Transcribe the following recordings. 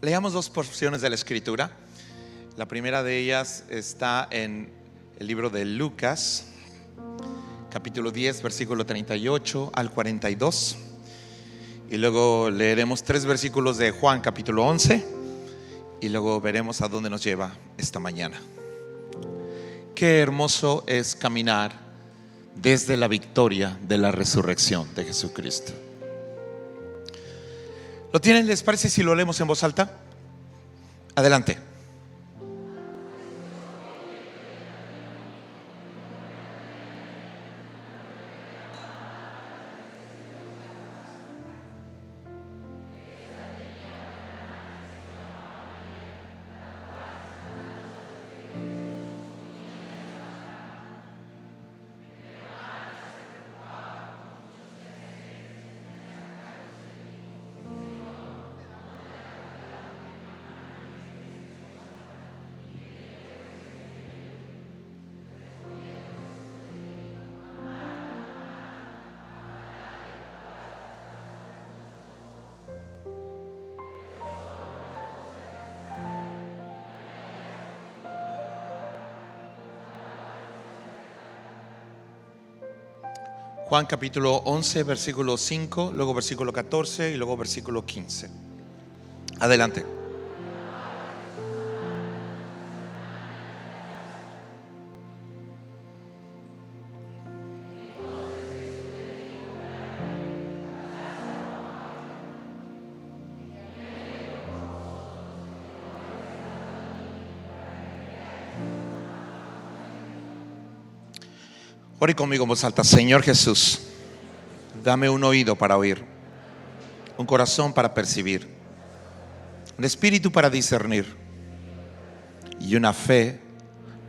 Leamos dos porciones de la Escritura. La primera de ellas está en el libro de Lucas, capítulo 10, versículo 38 al 42. Y luego leeremos 3 versículos de Juan, capítulo 11. Y luego veremos a dónde nos lleva esta mañana. Qué hermoso es caminar desde la victoria de la resurrección de Jesucristo. ¿Lo tienen? ¿Les parece si lo leemos en voz alta? Adelante. Juan capítulo 11, versículo 5, luego versículo 14 y luego versículo 15. Adelante. Ore conmigo en voz alta. Señor Jesús, dame un oído para oír, un corazón para percibir, un espíritu para discernir y una fe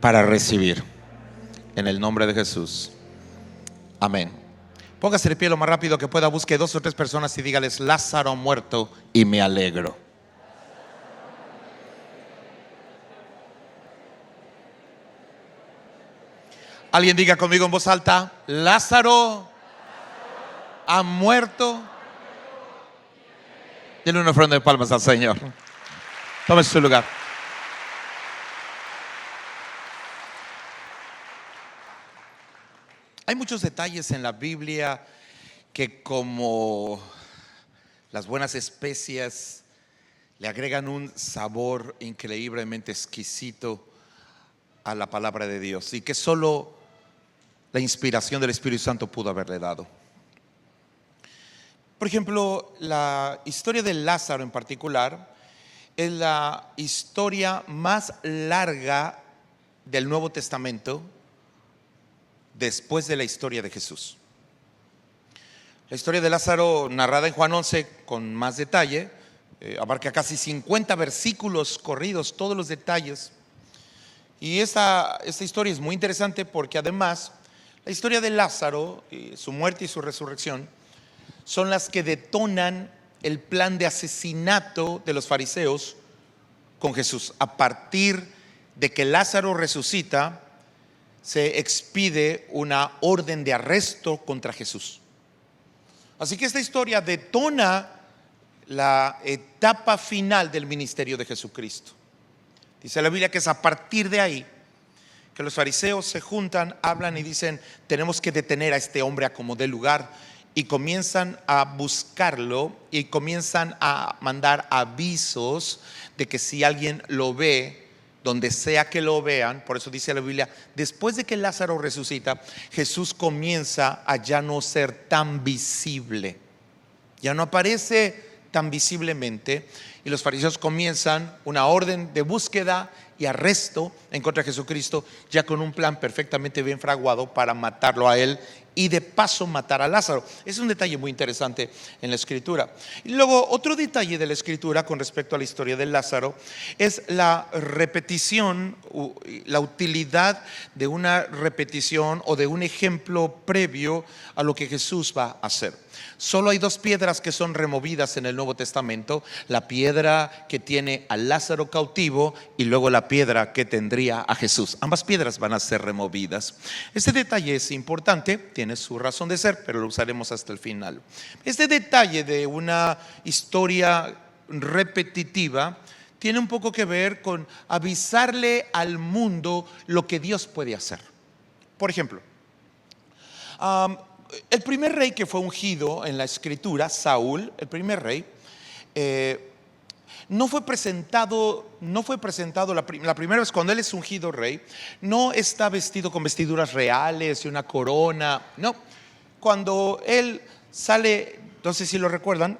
para recibir. En el nombre de Jesús. Amén. Póngase de pie lo más rápido que pueda. Busque 2 o 3 personas y dígales: Lázaro ha muerto y me alegro. Alguien diga conmigo en voz alta: Lázaro ha muerto. Denle una ofrenda de palmas al Señor. Tome su lugar. Hay muchos detalles en la Biblia que, como las buenas especias, le agregan un sabor increíblemente exquisito a la palabra de Dios, y que solo la inspiración del Espíritu Santo pudo haberle dado. Por ejemplo, la historia de Lázaro en particular es la historia más larga del Nuevo Testamento después de la historia de Jesús. La historia de Lázaro, narrada en Juan 11 con más detalle, abarca casi 50 versículos corridos, todos los detalles. Y esta historia es muy interesante porque además la historia de Lázaro, su muerte y su resurrección, son las que detonan el plan de asesinato de los fariseos con Jesús. A partir de que Lázaro resucita, se expide una orden de arresto contra Jesús. Así que esta historia detona la etapa final del ministerio de Jesucristo. Dice la Biblia que es a partir de ahí que los fariseos se juntan, hablan y dicen: tenemos que detener a este hombre a como dé lugar. Y comienzan a buscarlo y comienzan a mandar avisos de que si alguien lo ve, donde sea que lo vean. Por eso dice la Biblia, después de que Lázaro resucita, Jesús comienza a ya no ser tan visible, ya no aparece tan visiblemente, y los fariseos comienzan una orden de búsqueda y arresto en contra de Jesucristo, ya con un plan perfectamente bien fraguado para matarlo a él y de paso matar a Lázaro. Es un detalle muy interesante en la Escritura. Y luego otro detalle de la Escritura con respecto a la historia de Lázaro es la repetición, la utilidad de una repetición o de un ejemplo previo a lo que Jesús va a hacer. Solo hay 2 piedras que son removidas en el Nuevo Testamento: la piedra que tiene a Lázaro cautivo y luego la piedra que tendría a Jesús. Ambas piedras van a ser removidas. Este detalle es importante, tiene su razón de ser, pero lo usaremos hasta el final. Este detalle de una historia repetitiva, tiene un poco que ver con avisarle al mundo lo que Dios puede hacer. Por ejemplo, el primer rey que fue ungido en la escritura, Saúl, el primer rey, no fue presentado la primera vez cuando él es ungido rey, no está vestido con vestiduras reales y una corona, no. Cuando él sale, no sé si lo recuerdan,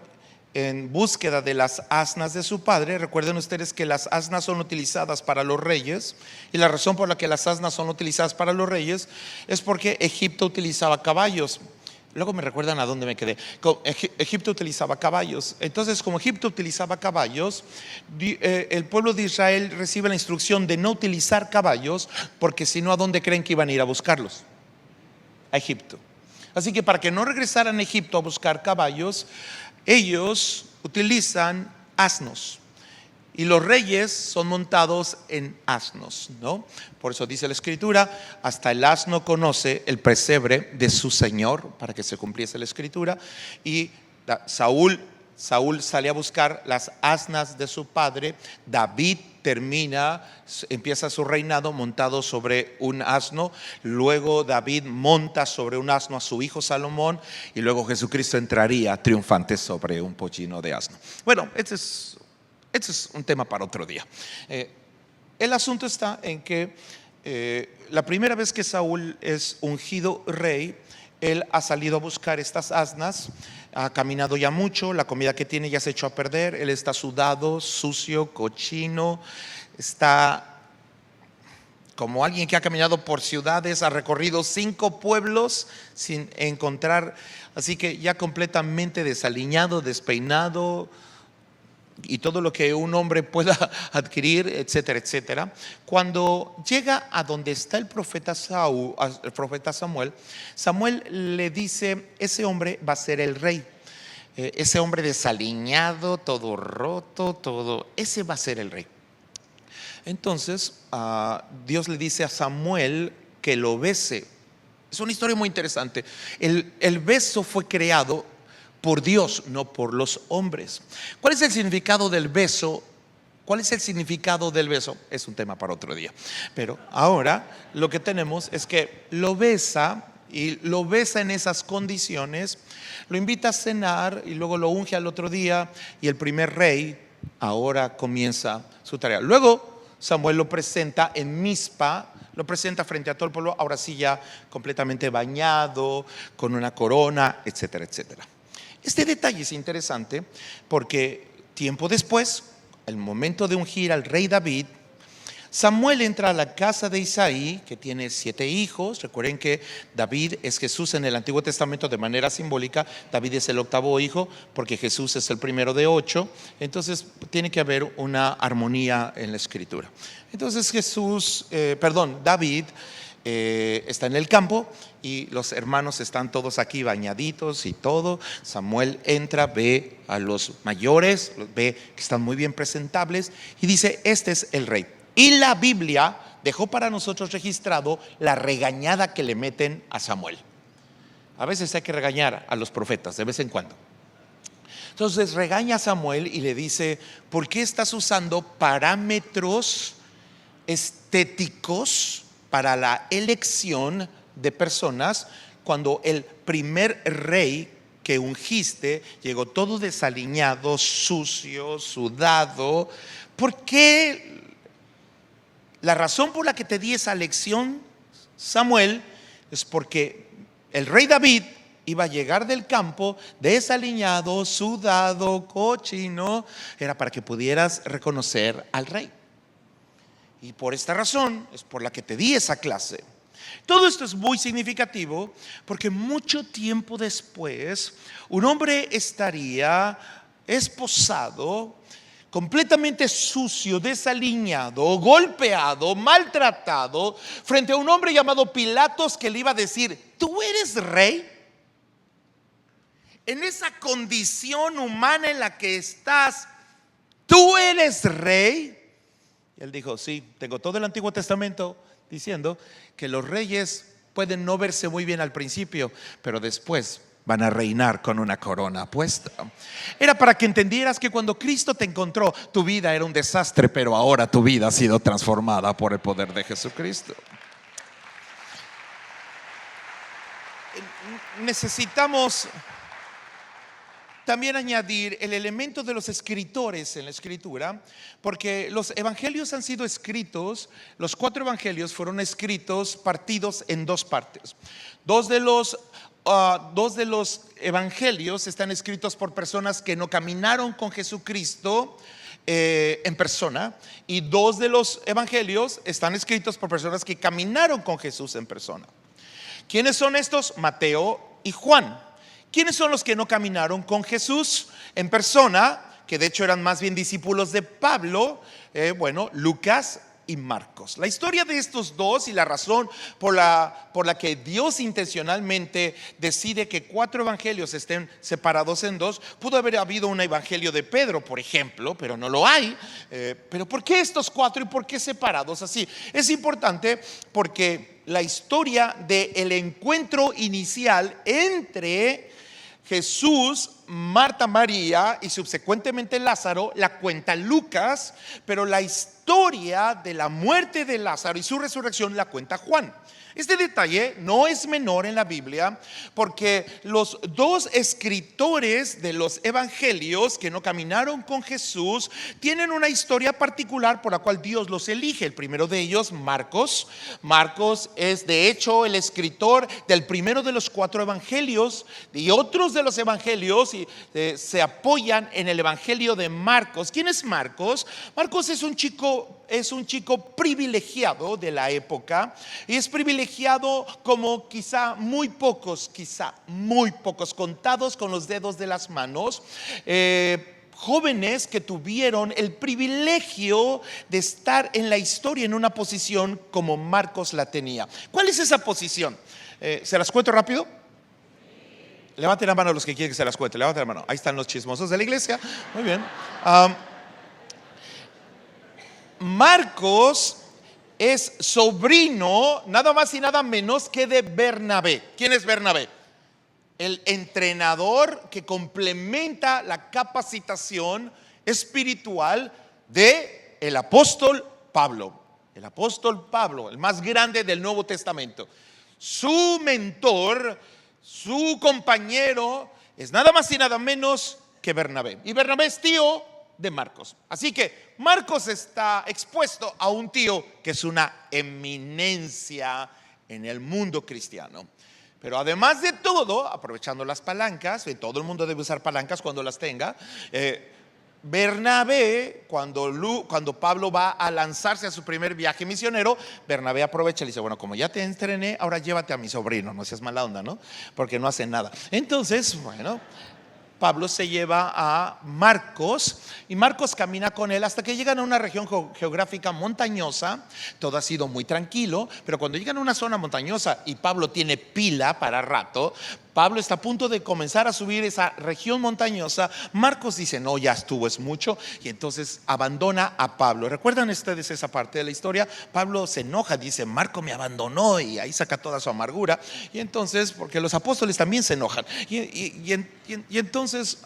en búsqueda de las asnas de su padre. Recuerden ustedes que las asnas son utilizadas para los reyes, y la razón por la que las asnas son utilizadas para los reyes es porque Egipto utilizaba caballos. Luego me recuerdan a dónde me quedé. Egipto utilizaba caballos. Entonces, como Egipto utilizaba caballos, el pueblo de Israel recibe la instrucción de no utilizar caballos, porque si no, ¿a dónde creen que iban a ir a buscarlos? A Egipto. Así que para que no regresaran a Egipto a buscar caballos, ellos utilizan asnos, y los reyes son montados en asnos, ¿no? Por eso dice la escritura: hasta el asno conoce el pesebre de su señor, para que se cumpliese la escritura. Y Saúl sale a buscar las asnas de su padre. David empieza su reinado montado sobre un asno. Luego David monta sobre un asno a su hijo Salomón, y luego Jesucristo entraría triunfante sobre un pollino de asno. Bueno, este es un tema para otro día. El asunto está en que la primera vez que Saúl es ungido rey, él ha salido a buscar estas asnas. Ha caminado ya mucho, la comida que tiene ya se echó a perder, él está sudado, sucio, cochino, está como alguien que ha caminado por ciudades, ha recorrido 5 pueblos sin encontrar, así que ya completamente desaliñado, despeinado, y todo lo que un hombre pueda adquirir, etcétera, etcétera. Cuando llega a donde está el profeta Samuel, Samuel le dice: ese hombre va a ser el rey. Ese hombre desaliñado, todo roto, ese va a ser el rey. Entonces Dios le dice a Samuel que lo bese. Es una historia muy interesante. El beso fue creado por Dios, no por los hombres. ¿Cuál es el significado del beso? ¿Cuál es el significado del beso? Es un tema para otro día. Pero ahora lo que tenemos es que lo besa, y lo besa en esas condiciones. Lo invita a cenar y luego lo unge al otro día, y el primer rey ahora comienza su tarea. Luego Samuel lo presenta en Mizpa, lo presenta frente a todo el pueblo, ahora sí ya completamente bañado, con una corona, etcétera, etcétera. Este detalle es interesante porque tiempo después, el momento de ungir al rey David, Samuel entra a la casa de Isaí, que tiene 7 hijos. Recuerden que David es Jesús en el Antiguo Testamento de manera simbólica. David es el 8º hijo, porque Jesús es el primero de 8. Entonces tiene que haber una armonía en la escritura. Entonces David está en el campo, y los hermanos están todos aquí bañaditos y todo. Samuel entra, ve a los mayores, ve que están muy bien presentables, y dice: este es el rey. Y la Biblia dejó para nosotros registrado la regañada que le meten a Samuel. A veces hay que regañar a los profetas de vez en cuando. Entonces regaña a Samuel y le dice: ¿por qué estás usando parámetros estéticos para la elección de personas, cuando el primer rey que ungiste llegó todo desaliñado, sucio, sudado? ¿Por qué? La razón por la que te di esa lección, Samuel, es porque el rey David iba a llegar del campo desaliñado, sudado, cochino. Era para que pudieras reconocer al rey. Y por esta razón es por la que te di esa clase. Todo esto es muy significativo porque mucho tiempo después un hombre estaría esposado, completamente sucio, desaliñado, golpeado, maltratado, frente a un hombre llamado Pilatos, que le iba a decir: ¿tú eres rey? En esa condición humana en la que estás, ¿tú eres rey? Y él dijo: sí, tengo todo el Antiguo Testamento diciendo que los reyes pueden no verse muy bien al principio, pero después van a reinar con una corona puesta. Era para que entendieras que cuando Cristo te encontró, tu vida era un desastre, pero ahora tu vida ha sido transformada por el poder de Jesucristo. Necesitamos también añadir el elemento de los escritores en la escritura, porque los evangelios han sido escritos, los 4 evangelios fueron escritos partidos en 2 partes. Dos de los evangelios están escritos por personas que no caminaron con Jesucristo en persona, y 2 de los evangelios están escritos por personas que caminaron con Jesús en persona. ¿Quiénes son estos? Mateo y Juan. ¿Quiénes son los que no caminaron con Jesús en persona? Que de hecho eran más bien discípulos de Pablo. Lucas y Marcos. La historia de estos dos y la razón por la que Dios intencionalmente decide que 4 evangelios estén separados en 2. Pudo haber habido un evangelio de Pedro, por ejemplo, pero no lo hay. Pero ¿por qué estos 4 y por qué separados así? Es importante porque la historia del encuentro inicial entre Jesús, Marta, María y subsecuentemente Lázaro la cuenta Lucas, pero la historia de la muerte de Lázaro y su resurrección la cuenta Juan. Este detalle no es menor en la Biblia, porque los 2 escritores de los evangelios que no caminaron con Jesús tienen una historia particular por la cual Dios los elige. El primero de ellos, Marcos. Marcos es de hecho el escritor del primero de los 4 evangelios, y otros de los evangelios se apoyan en el evangelio de Marcos. ¿Quién es Marcos? Marcos es un chico privilegiado de la época, y es privilegiado como quizá muy pocos, contados con los dedos de las manos, jóvenes que tuvieron el privilegio de estar en la historia en una posición como Marcos la tenía. ¿Cuál es esa posición? ¿Se las cuento rápido? Levanten la mano los que quieren que se las cuente. Levanten la mano. Ahí están los chismosos de la iglesia. Muy bien. Marcos es sobrino nada más y nada menos que de Bernabé. ¿Quién es Bernabé? El entrenador que complementa la capacitación espiritual de el apóstol Pablo. El apóstol Pablo, el más grande del Nuevo Testamento. Su mentor, su compañero es nada más y nada menos que Bernabé. Y Bernabé es tío de Marcos. Así que Marcos está expuesto a un tío que es una eminencia en el mundo cristiano. Pero además de todo, aprovechando las palancas, y todo el mundo debe usar palancas cuando las tenga, Bernabé, cuando Pablo va a lanzarse a su primer viaje misionero, Bernabé aprovecha y le dice: bueno, como ya te entrené, ahora llévate a mi sobrino. No seas mala onda, ¿no? Porque no hace nada. Entonces, Pablo se lleva a Marcos, y Marcos camina con él hasta que llegan a una región geográfica montañosa. Todo ha sido muy tranquilo, pero cuando llegan a una zona montañosa y Pablo tiene pila para rato, Pablo está a punto de comenzar a subir esa región montañosa, Marcos dice: no, ya estuvo, es mucho, y entonces abandona a Pablo. ¿Recuerdan ustedes esa parte de la historia? Pablo se enoja, dice: Marco me abandonó, y ahí saca toda su amargura. Y entonces, porque los apóstoles también se enojan, y entonces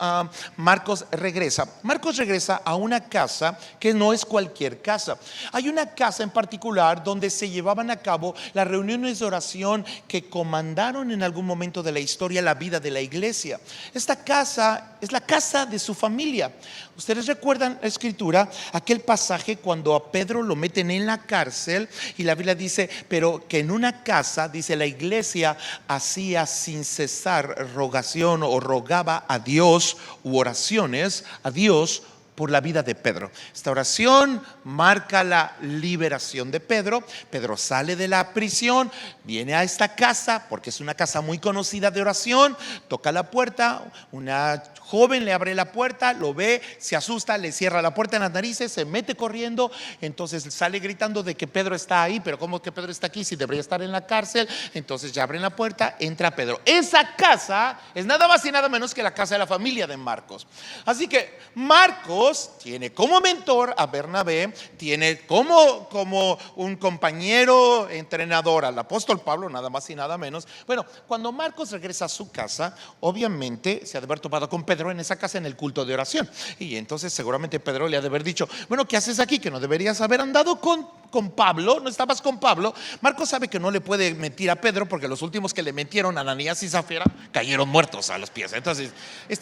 Marcos regresa a una casa que no es cualquier casa. Hay una casa en particular donde se llevaban a cabo las reuniones de oración que comandaron en algún momento de la historia la vida de la iglesia. Esta casa es la casa de su familia. Ustedes recuerdan la escritura, aquel pasaje cuando a Pedro lo meten en la cárcel, y la Biblia dice: pero que en una casa, dice, la iglesia hacía sin cesar rogación, o rogaba a Dios, u oraciones a Dios por la vida de Pedro. Esta oración marca la liberación de Pedro. Pedro sale de la prisión, viene a esta casa porque es una casa muy conocida de oración, toca la puerta, una joven le abre la puerta, lo ve, se asusta, le cierra la puerta en las narices, se mete corriendo, entonces sale gritando de que Pedro está ahí. Pero ¿cómo que Pedro está aquí si debería estar en la cárcel? Entonces ya abren la puerta, entra Pedro. Esa casa es nada más y nada menos que la casa de la familia de Marcos. Así que Marcos Marcos tiene como mentor a Bernabé, tiene como un compañero entrenador al apóstol Pablo, nada más y nada menos. Bueno, cuando Marcos regresa a su casa, obviamente se ha de haber topado con Pedro en esa casa en el culto de oración. Y entonces seguramente Pedro le ha de haber dicho: bueno, ¿qué haces aquí? Que no deberías haber andado con Pablo, no estabas con Pablo. Marcos sabe que no le puede mentir a Pedro, porque los últimos que le mentieron, Ananías y Zafira, cayeron muertos a los pies. Entonces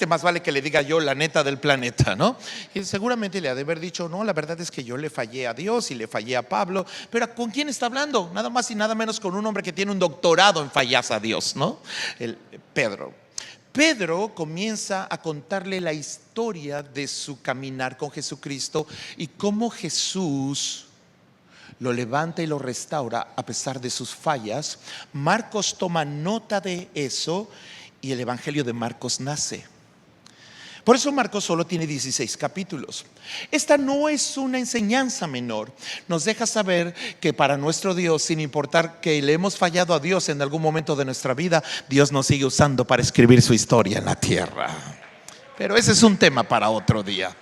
más vale que le diga yo la neta del planeta, ¿no? Y seguramente le ha de haber dicho: no, la verdad es que yo le fallé a Dios y le fallé a Pablo. Pero ¿con quién está hablando? Nada más y nada menos con un hombre que tiene un doctorado en fallas a Dios, ¿no? Pedro comienza a contarle la historia de su caminar con Jesucristo y cómo Jesús lo levanta y lo restaura a pesar de sus fallas. Marcos toma nota de eso y el Evangelio de Marcos nace. Por eso Marcos solo tiene 16 capítulos. Esta no es una enseñanza menor. Nos deja saber que para nuestro Dios, sin importar que le hemos fallado a Dios en algún momento de nuestra vida, Dios nos sigue usando para escribir su historia en la tierra. Pero ese es un tema para otro día.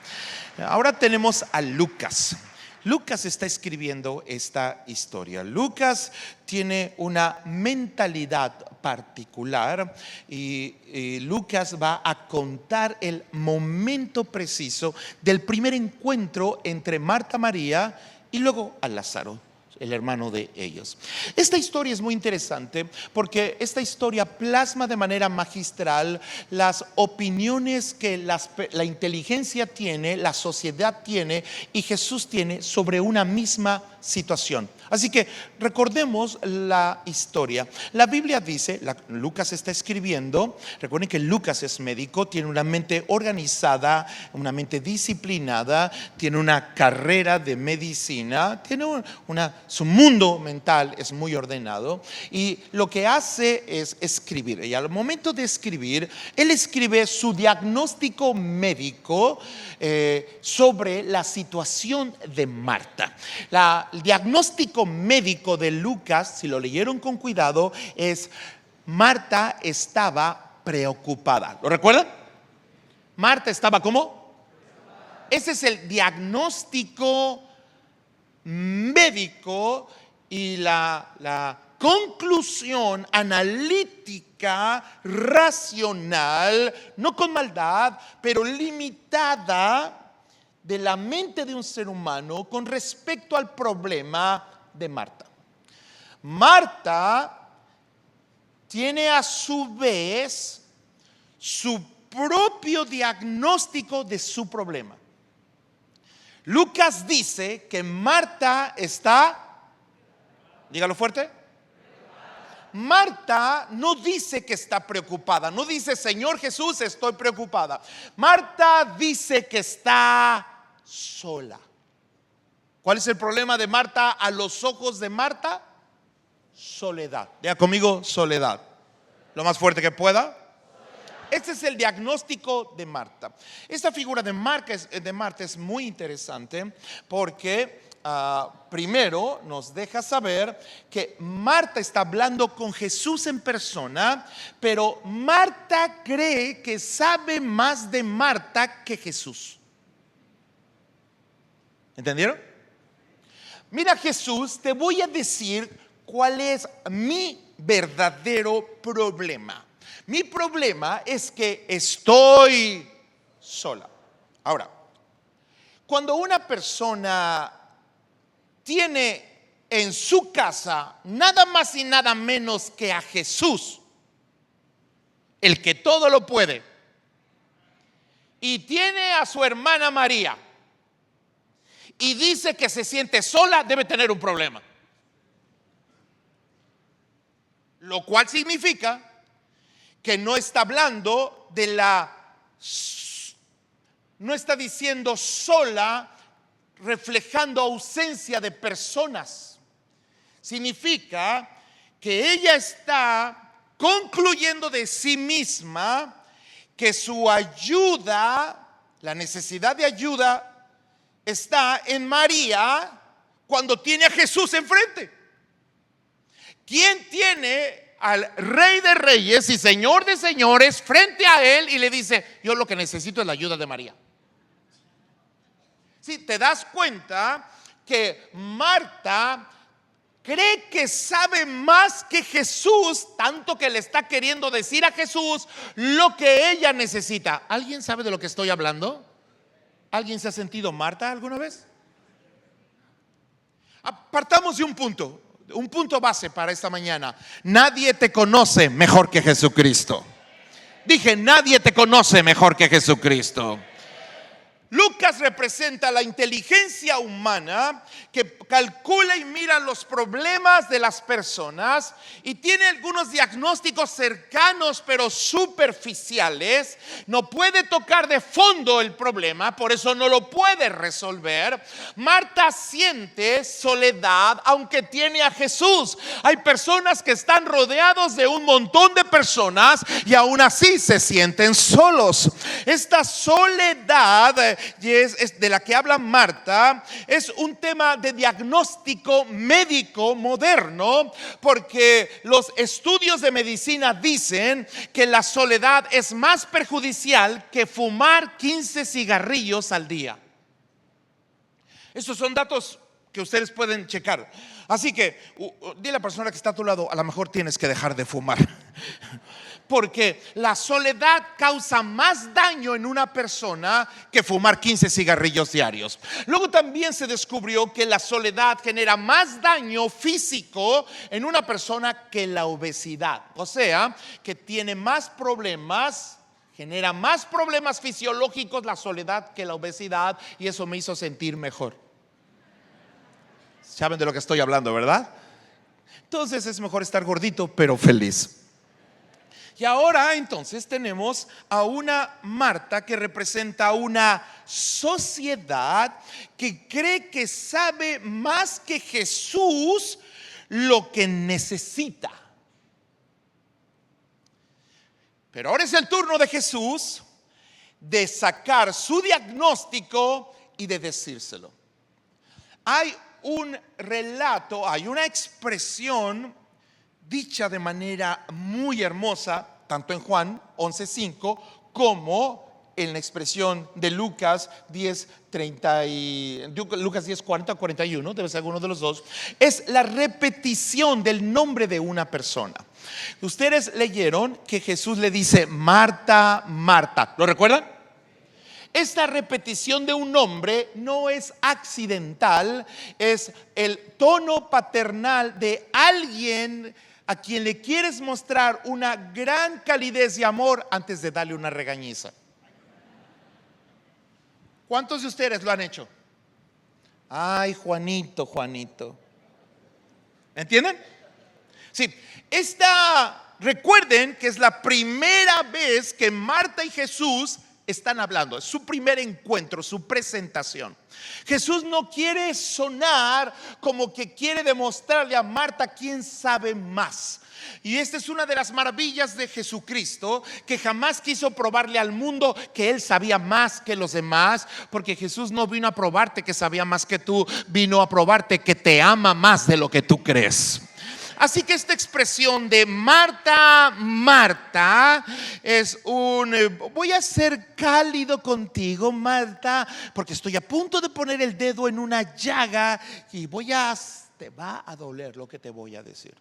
Ahora tenemos a Lucas. Lucas está escribiendo esta historia. Lucas tiene una mentalidad particular y Lucas va a contar el momento preciso del primer encuentro entre Marta, María y luego a Lázaro, el hermano de ellos. Esta historia es muy interesante porque esta historia plasma de manera magistral las opiniones que la inteligencia tiene, la sociedad tiene y Jesús tiene sobre una misma situación. Así que recordemos la historia. La Biblia dice, Lucas está escribiendo, recuerden que Lucas es médico, tiene una mente organizada, una mente disciplinada, tiene una carrera de medicina, tiene su mundo mental es muy ordenado y lo que hace es escribir. Y al momento de escribir, él escribe su diagnóstico médico sobre la situación de Marta. El diagnóstico médico de Lucas, si lo leyeron con cuidado, es: Marta estaba preocupada. ¿Lo recuerdan? Marta estaba ¿cómo? Ese es el diagnóstico médico y la conclusión analítica, racional, no con maldad, pero limitada, de la mente de un ser humano con respecto al problema de Marta. Marta tiene a su vez su propio diagnóstico de su problema. Lucas dice que Marta está, dígalo fuerte. Marta no dice que está preocupada, no dice: Señor Jesús, estoy preocupada. Marta dice que está sola. ¿Cuál es el problema de Marta a los ojos de Marta? Soledad. Diga conmigo: soledad. Lo más fuerte que pueda. Este es el diagnóstico de Marta. Esta figura de Marta es muy interesante porque primero nos deja saber que Marta está hablando con Jesús en persona, pero Marta cree que sabe más de Marta que Jesús. ¿Entendieron? Mira, Jesús, te voy a decir cuál es mi verdadero problema. Mi problema es que estoy sola. Ahora, cuando una persona tiene en su casa nada más y nada menos que a Jesús, el que todo lo puede, y tiene a su hermana María, y dice que se siente sola, debe tener un problema. Lo cual significa que no está hablando no está diciendo sola, reflejando ausencia de personas. Significa que ella está concluyendo de sí misma que su ayuda, la necesidad de ayuda, está en María cuando tiene a Jesús enfrente. ¿Quién tiene al Rey de Reyes y Señor de Señores frente a él y le dice: yo lo que necesito es la ayuda de María? Si te das cuenta que Marta cree que sabe más que Jesús, tanto que le está queriendo decir a Jesús lo que ella necesita. ¿Alguien sabe de lo que estoy hablando? ¿Alguien se ha sentido Marta alguna vez? Partamos de un punto base para esta mañana. Nadie te conoce mejor que Jesucristo. Dije, nadie te conoce mejor que Jesucristo. Lucas representa la inteligencia humana que calcula y mira los problemas de las personas y tiene algunos diagnósticos cercanos pero superficiales. No puede tocar de fondo el problema, por eso no lo puede resolver. Marta siente soledad aunque tiene a Jesús. Hay personas que están rodeados de un montón de personas y aún así se sienten solos. Esta soledad es de la que habla Marta, es un tema de diagnóstico médico moderno, porque los estudios de medicina dicen que la soledad es más perjudicial que fumar 15 cigarrillos al día. Estos son datos que ustedes pueden checar. Así que dile a la persona que está a tu lado, a lo mejor tienes que dejar de fumar. Porque la soledad causa más daño en una persona que fumar 15 cigarrillos diarios. Luego también se descubrió que la soledad genera más daño físico en una persona que la obesidad. O sea, que tiene más problemas, genera más problemas fisiológicos la soledad que la obesidad, y eso me hizo sentir mejor. ¿Saben de lo que estoy hablando, verdad? Entonces es mejor estar gordito pero feliz. Y ahora entonces tenemos a una Marta que representa una sociedad que cree que sabe más que Jesús lo que necesita. Pero ahora es el turno de Jesús de sacar su diagnóstico y de decírselo. Hay un relato, hay una expresión dicha de manera muy hermosa, tanto en Juan 11:5 como en la expresión de Lucas 10:40-41, debe ser alguno de los dos. Es la repetición del nombre de una persona. Ustedes leyeron que Jesús le dice Marta, Marta, ¿lo recuerdan? Esta repetición de un nombre no es accidental, es el tono paternal de alguien a quien le quieres mostrar una gran calidez y amor antes de darle una regañiza. ¿Cuántos de ustedes lo han hecho? Ay, Juanito, Juanito. ¿Entienden? Sí, recuerden que es la primera vez que Marta y Jesús están hablando, es su primer encuentro, su presentación. Jesús no quiere sonar como que quiere demostrarle a Marta quién sabe más. Y esta es una de las maravillas de Jesucristo, que jamás quiso probarle al mundo que Él sabía más que los demás, porque Jesús no vino a probarte que sabía más que tú, vino a probarte que te ama más de lo que tú crees. Así que esta expresión de Marta, Marta es voy a ser cálido contigo, Marta, porque estoy a punto de poner el dedo en una llaga y te va a doler lo que te voy a decir.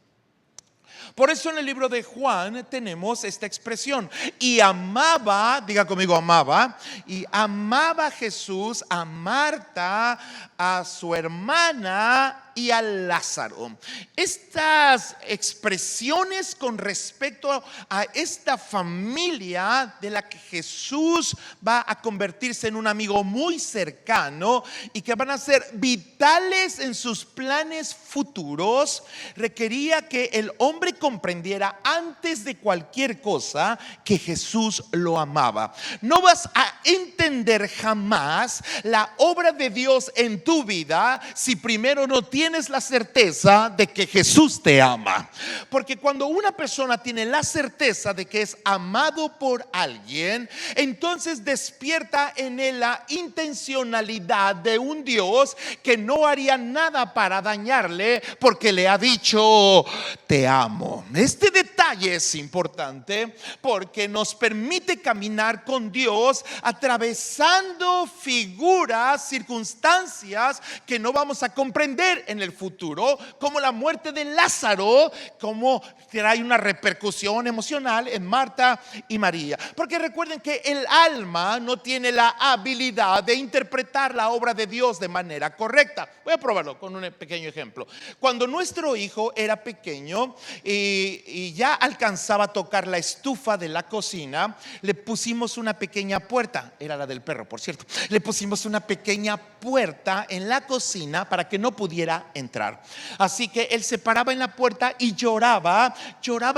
Por eso en el libro de Juan tenemos esta expresión. Y amaba, diga conmigo, amaba. Y amaba Jesús a Marta, a su hermana y a Lázaro. Estas expresiones con respecto a esta familia de la que Jesús va a convertirse en un amigo muy cercano y que van a ser vitales en sus planes futuros, requería que el hombre comprendiera antes de cualquier cosa que Jesús lo amaba. No vas a entender jamás la obra de Dios en tu vida si primero no tienes la certeza de que Jesús te ama. Porque cuando una persona tiene la certeza de que es amado por alguien, entonces despierta en él la intencionalidad de un Dios que no haría nada para dañarle, porque le ha dicho te amo. amo. Este detalle es importante porque nos permite caminar con Dios atravesando figuras, circunstancias que no vamos a comprender en el futuro, como la muerte de Lázaro, como trae una repercusión emocional en Marta y María. Porque recuerden que el alma no tiene la habilidad de interpretar la obra de Dios de manera correcta. Voy a probarlo con un pequeño ejemplo. Cuando nuestro hijo era pequeño y ya alcanzaba a tocar la estufa de la cocina, le pusimos una pequeña puerta. Era la del perro, por cierto. Le pusimos una pequeña puerta en la cocina para que no pudiera entrar. Así que él se paraba en la puerta y lloraba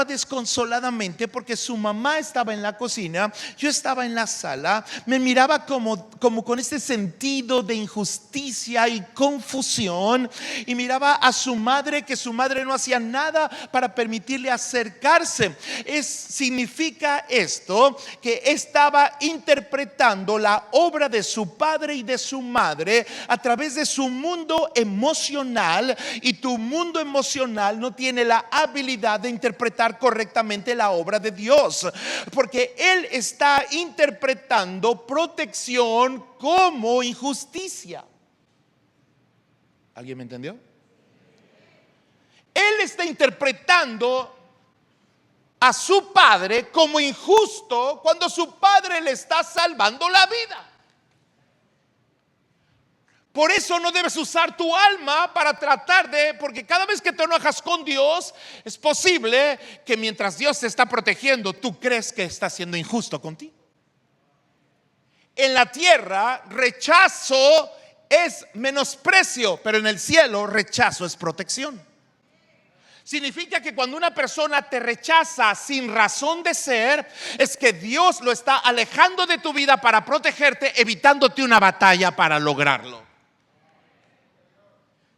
desconsoladamente porque su mamá estaba en la cocina, yo estaba en la sala, me miraba como con este sentido de injusticia y confusión, y miraba a su madre, que su madre no hacía nada para permitirle acercarse. Significa esto que estaba interpretando la obra de su padre y de su madre a través de su mundo emocional, y tu mundo emocional no tiene la habilidad de interpretar correctamente la obra de Dios, porque él está interpretando protección como injusticia. ¿Alguien me entendió? Él está interpretando a su padre como injusto cuando su padre le está salvando la vida. Por eso no debes usar tu alma para tratar de, porque cada vez que te enojas con Dios, es posible que mientras Dios te está protegiendo, tú crees que está siendo injusto contigo. En la tierra, rechazo es menosprecio, pero en el cielo, rechazo es protección. Significa que cuando una persona te rechaza sin razón de ser, es que Dios lo está alejando de tu vida para protegerte, evitándote una batalla para lograrlo.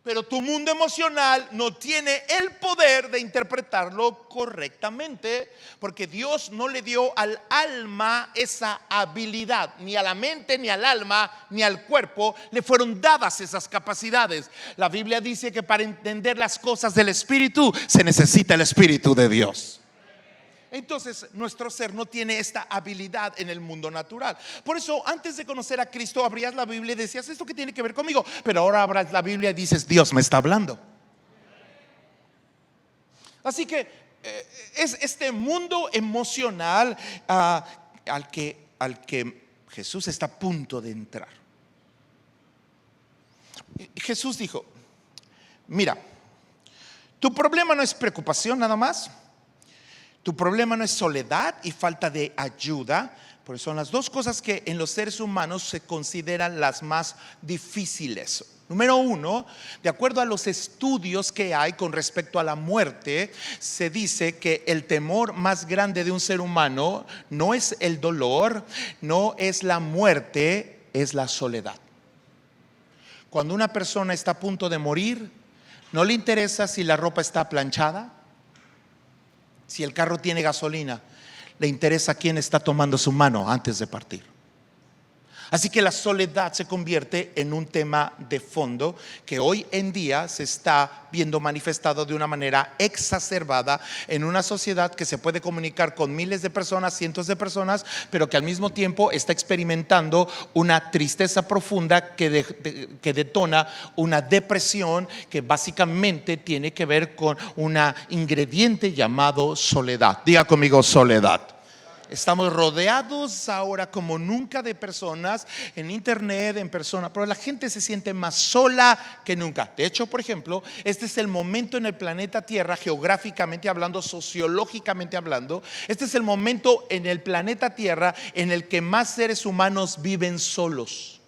Pero tu mundo emocional no tiene el poder de interpretarlo correctamente, porque Dios no le dio al alma esa habilidad. Ni a la mente, ni al alma, ni al cuerpo le fueron dadas esas capacidades. La Biblia dice que para entender las cosas del Espíritu se necesita el Espíritu de Dios. Entonces nuestro ser no tiene esta habilidad en el mundo natural. Por eso antes de conocer a Cristo abrías la Biblia y decías, ¿esto qué tiene que ver conmigo? Pero ahora abras la Biblia y dices, Dios me está hablando. Así que es este mundo emocional al que Jesús está a punto de entrar. Jesús dijo, mira, tu problema no es preocupación nada más. Tu problema no es soledad y falta de ayuda, porque son las dos cosas que en los seres humanos se consideran las más difíciles. Número uno, de acuerdo a los estudios que hay con respecto a la muerte, se dice que el temor más grande de un ser humano no es el dolor, no es la muerte, es la soledad. Cuando una persona está a punto de morir, no le interesa si la ropa está planchada, si el carro tiene gasolina, le interesa quién está tomando su mano antes de partir. Así que la soledad se convierte en un tema de fondo que hoy en día se está viendo manifestado de una manera exacerbada en una sociedad que se puede comunicar con miles de personas, cientos de personas, pero que al mismo tiempo está experimentando una tristeza profunda que detona una depresión que básicamente tiene que ver con un ingrediente llamado soledad. Diga conmigo, soledad. Estamos rodeados ahora como nunca de personas en internet, en persona, pero la gente se siente más sola que nunca. De hecho, por ejemplo, este es el momento en el planeta Tierra, geográficamente hablando, sociológicamente hablando, este es el momento en el planeta Tierra en el que más seres humanos viven solos.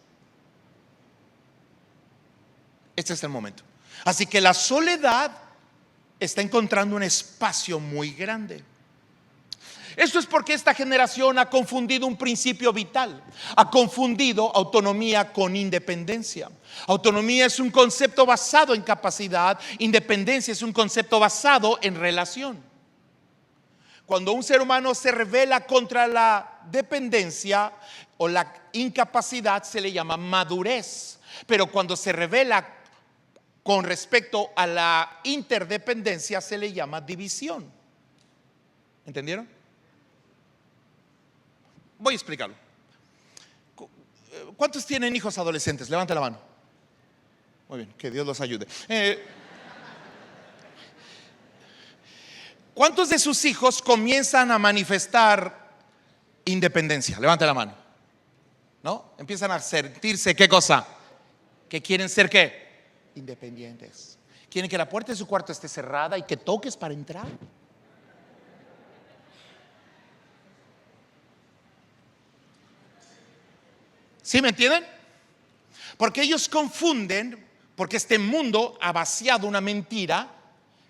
Este es el momento. Así que la soledad está encontrando un espacio muy grande. Esto es porque esta generación ha confundido un principio vital. Ha confundido autonomía con independencia. Autonomía es un concepto basado en capacidad. Independencia es un concepto basado en relación. Cuando un ser humano se rebela contra la dependencia o la incapacidad, se le llama madurez. Pero cuando se rebela con respecto a la interdependencia se le llama división. ¿Entendieron? Voy a explicarlo. ¿Cuántos tienen hijos adolescentes? Levante la mano. Muy bien, que Dios los ayude. ¿Cuántos de sus hijos comienzan a manifestar independencia? Levante la mano. ¿No? Empiezan a sentirse, ¿qué cosa? Que quieren ser, ¿qué? Independientes. Quieren que la puerta de su cuarto esté cerrada y que toques para entrar. ¿Sí me entienden? Porque ellos confunden, porque este mundo ha vaciado una mentira,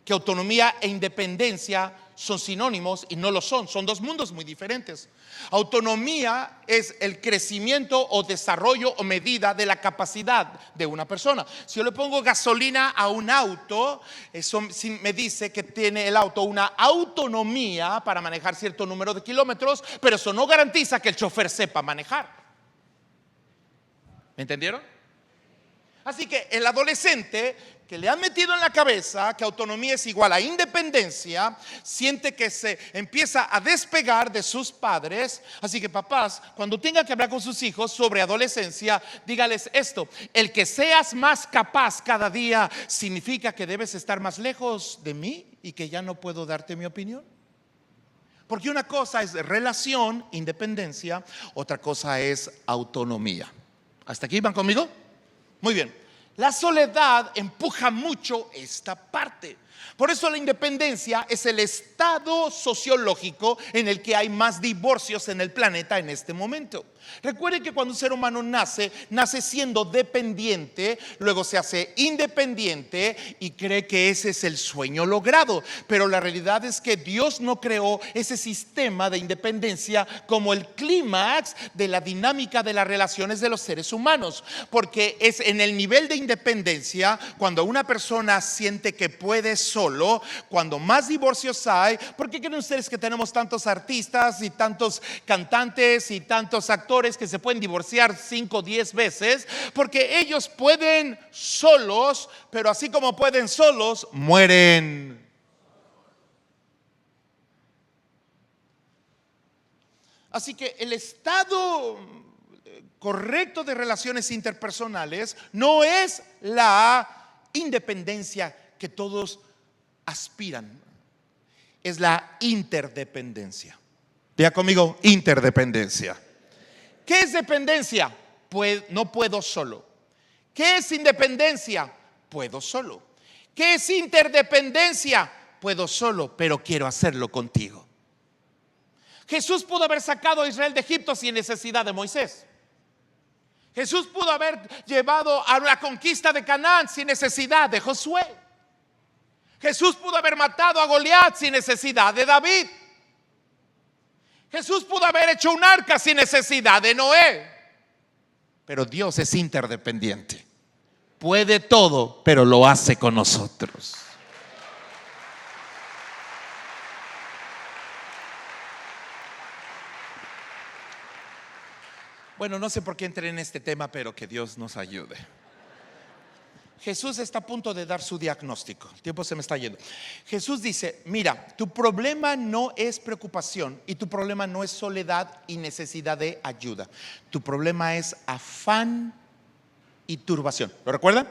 que autonomía e independencia son sinónimos y no lo son. Son dos mundos muy diferentes. Autonomía es el crecimiento o desarrollo o medida de la capacidad de una persona. Si yo le pongo gasolina a un auto, eso me dice que tiene el auto una autonomía para manejar cierto número de kilómetros, pero eso no garantiza que el chofer sepa manejar. ¿Me entendieron? Así que el adolescente que le han metido en la cabeza que autonomía es igual a independencia, siente que se empieza a despegar de sus padres. Así que papás, cuando tengan que hablar con sus hijos sobre adolescencia, dígales esto: el que seas más capaz cada día significa que debes estar más lejos de mí y que ya no puedo darte mi opinión. Porque una cosa es relación, independencia, otra cosa es autonomía. ¿Hasta aquí van conmigo? Muy bien. La soledad empuja mucho esta parte. Por eso la independencia es el estado sociológico en el que hay más divorcios en el planeta en este momento. Recuerden que cuando un ser humano nace siendo dependiente, luego se hace independiente y cree que ese es el sueño logrado. Pero la realidad es que Dios no creó ese sistema de independencia como el clímax de la dinámica de las relaciones de los seres humanos. Porque es en el nivel de independencia cuando una persona siente que puede solo, cuando más divorcios hay. ¿Por qué creen ustedes que tenemos tantos artistas y tantos cantantes y tantos actores que se pueden divorciar 5 o 10 veces? Porque ellos pueden solos, pero así como pueden solos, mueren. Así que el estado correcto de relaciones interpersonales no es la independencia que todos aspiran, es la interdependencia. Diga conmigo, interdependencia. ¿Qué es dependencia? Pues no puedo solo. ¿Qué es independencia? Puedo solo. ¿Qué es interdependencia? Puedo solo, pero quiero hacerlo contigo. Jesús pudo haber sacado a Israel de Egipto sin necesidad de Moisés. Jesús pudo haber llevado a la conquista de Canaán sin necesidad de Josué. Jesús pudo haber matado a Goliat sin necesidad de David. Jesús pudo haber hecho un arca sin necesidad de Noé. Pero Dios es interdependiente. Puede todo, pero lo hace con nosotros. Bueno, no sé por qué entré en este tema, pero que Dios nos ayude. Jesús está a punto de dar su diagnóstico. El tiempo se me está yendo. Jesús dice: mira, tu problema no es preocupación y tu problema no es soledad y necesidad de ayuda. Tu problema es afán y turbación. ¿Lo recuerdan?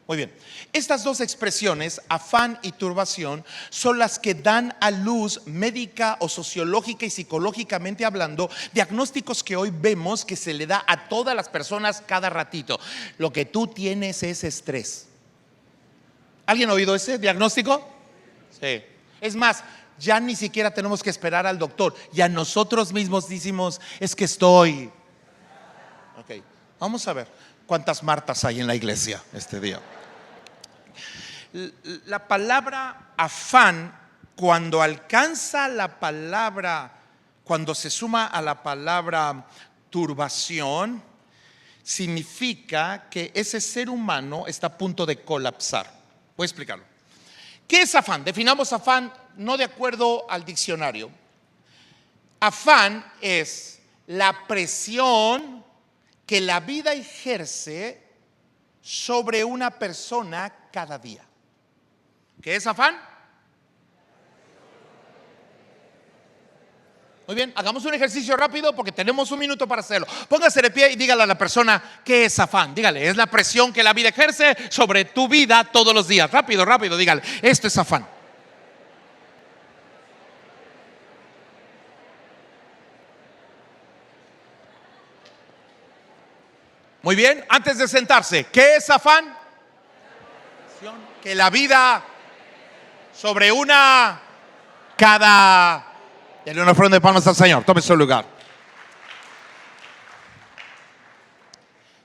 Muy bien. Estas dos expresiones, afán y turbación, son las que dan a luz médica o sociológica y psicológicamente hablando diagnósticos que hoy vemos que se le da a todas las personas cada ratito. Lo que tú tienes es estrés. ¿Alguien ha oído ese diagnóstico? Sí. Es más, ya ni siquiera tenemos que esperar al doctor. Ya nosotros mismos decimos: es que estoy. Ok, vamos a ver cuántas Martas hay en la iglesia este día. La palabra afán, cuando alcanza la palabra, cuando se suma a la palabra turbación, significa que ese ser humano está a punto de colapsar. Voy a explicarlo. ¿Qué es afán? Definamos afán no de acuerdo al diccionario. Afán es la presión que la vida ejerce sobre una persona cada día. ¿Qué es afán? Muy bien, hagamos un ejercicio rápido porque tenemos un minuto para hacerlo. Póngase de pie y dígale a la persona: ¿qué es afán? Dígale: es la presión que la vida ejerce sobre tu vida todos los días. Rápido, rápido, dígale: esto es afán. Muy bien, antes de sentarse, ¿qué es afán? Que la vida sobre una cada... Denle una ofrenda de palmas al Señor. Tome su lugar.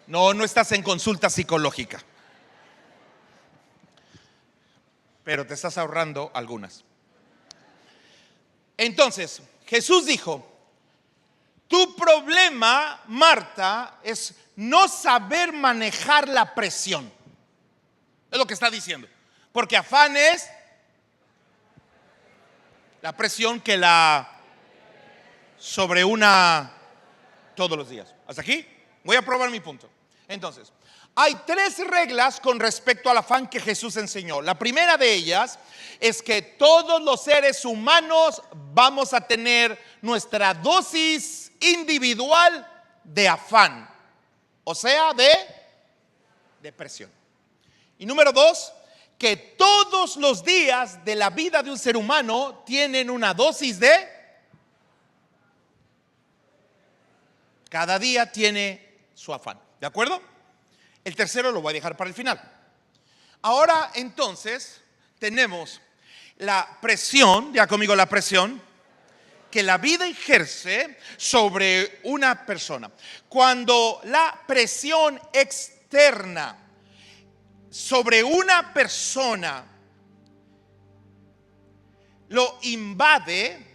No estás en consulta psicológica, pero te estás ahorrando algunas. Entonces, Jesús dijo: tu problema, Marta, es no saber manejar la presión. Es lo que está diciendo. Porque afán es la presión que la sobre una todos los días. ¿Hasta aquí? Voy a probar mi punto. Entonces, hay 3 reglas con respecto al afán que Jesús enseñó. La primera de ellas es que todos los seres humanos vamos a tener nuestra dosis individual de afán, o sea, de depresión. Y número 2, que todos los días de la vida de un ser humano tienen una dosis de... Cada día tiene su afán. ¿De acuerdo? El tercero lo voy a dejar para el final. Ahora entonces tenemos la presión, ya conmigo, la presión que la vida ejerce sobre una persona. Cuando la presión externa sobre una persona lo invade,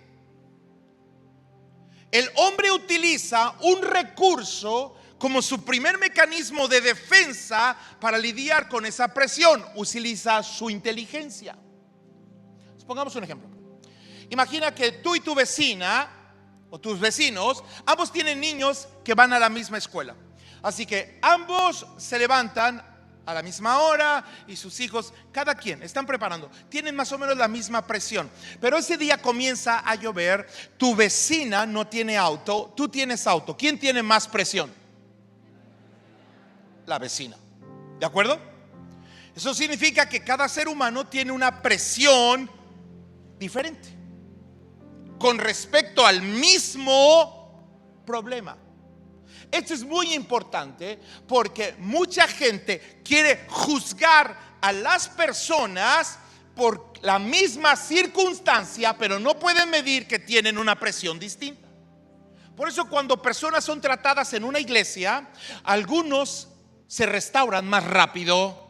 el hombre utiliza un recurso como su primer mecanismo de defensa para lidiar con esa presión. Utiliza su inteligencia. Pongamos un ejemplo. Imagina que tú y tu vecina o tus vecinos, ambos tienen niños que van a la misma escuela. Así que ambos se levantan a la misma hora y sus hijos, cada quien, están preparando. Tienen más o menos la misma presión. Pero ese día comienza a llover, tu vecina no tiene auto, tú tienes auto. ¿Quién tiene más presión? La vecina. ¿De acuerdo? Eso significa que cada ser humano tiene una presión diferente con respecto al mismo problema. Esto es muy importante porque mucha gente quiere juzgar a las personas por la misma circunstancia, pero no pueden medir que tienen una presión distinta. Por eso cuando personas son tratadas en una iglesia, algunos se restauran más rápido.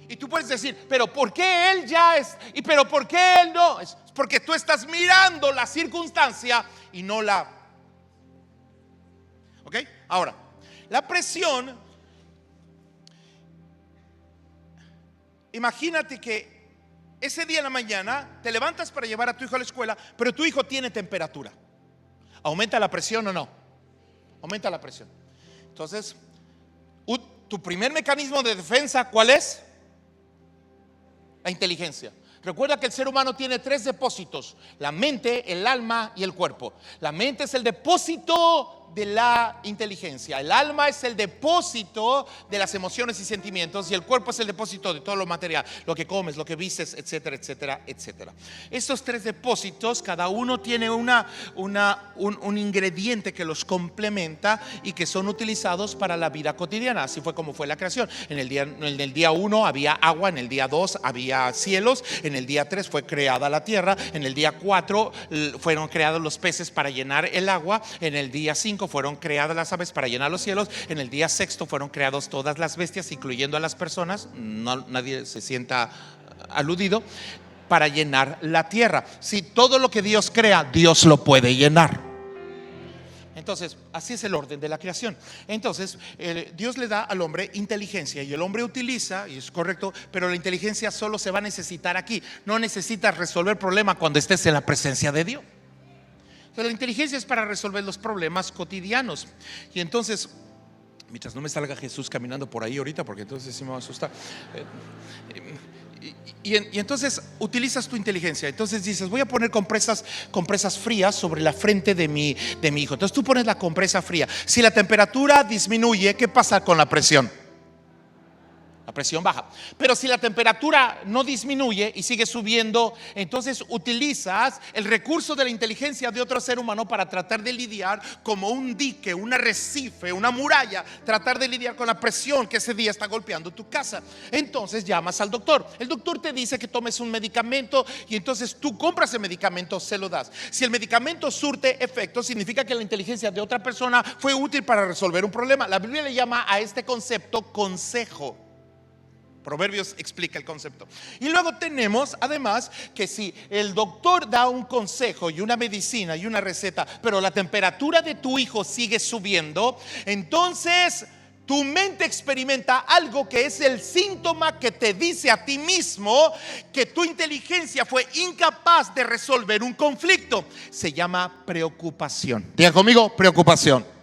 Y tú puedes decir: pero ¿por qué él ya es? ¿Y pero por qué él no? Es porque tú estás mirando la circunstancia y no la... ¿Ok? Ahora, la presión, imagínate que ese día en la mañana te levantas para llevar a tu hijo a la escuela, pero tu hijo tiene temperatura. ¿Aumenta la presión o no? Aumenta la presión. Entonces, tu primer mecanismo de defensa, ¿cuál es? La inteligencia. Recuerda que el ser humano tiene 3 depósitos: la mente, el alma y el cuerpo. La mente es el depósito de la inteligencia, el alma es el depósito de las emociones y sentimientos, y el cuerpo es el depósito de todo lo material, lo que comes, lo que vistes, etcétera, etcétera, etcétera. Estos 3 depósitos, cada uno tiene un ingrediente que los complementa y que son utilizados para la vida cotidiana. Así fue como fue la creación. En el día 1 había agua, en el día 2 había cielos, en el día 3 fue creada la tierra, en el día 4 fueron creados los peces para llenar el agua, en el día 5 fueron creadas las aves para llenar los cielos, en el día 6 fueron creados todas las bestias, incluyendo a las personas, nadie se sienta aludido, para llenar la tierra. Si todo lo que Dios crea, Dios lo puede llenar. Entonces, así es el orden de la creación. Entonces, Dios le da al hombre inteligencia y el hombre utiliza, y es correcto, pero la inteligencia solo se va a necesitar aquí. No necesitas resolver problemas cuando estés en la presencia de Dios. Entonces, la inteligencia es para resolver los problemas cotidianos. Y entonces, Mientras no me salga Jesús caminando por ahí ahorita, porque entonces sí me va a asustar. Y entonces utilizas tu inteligencia. Entonces dices, voy a poner compresas frías sobre la frente de mi hijo. Entonces tú pones la compresa fría. Si la temperatura disminuye, ¿qué pasa con la presión? La presión baja. Pero si la temperatura no disminuye y sigue subiendo, entonces utilizas el recurso de la inteligencia de otro ser humano para tratar de lidiar, como un dique, un arrecife, una muralla, tratar de lidiar con la presión que ese día está golpeando tu casa. Entonces llamas al doctor. El doctor te dice que tomes un medicamento y entonces tú compras el medicamento, se lo das. Si el medicamento surte efecto, significa que la inteligencia de otra persona fue útil para resolver un problema. La Biblia le llama a este concepto consejo. Proverbios explica el concepto. Y luego tenemos además que si el doctor da un consejo y una medicina y una receta, pero la temperatura de tu hijo sigue subiendo, entonces tu mente experimenta algo que es el síntoma que te dice a ti mismo que tu inteligencia fue incapaz de resolver un conflicto. Se llama preocupación. Diga conmigo, preocupación.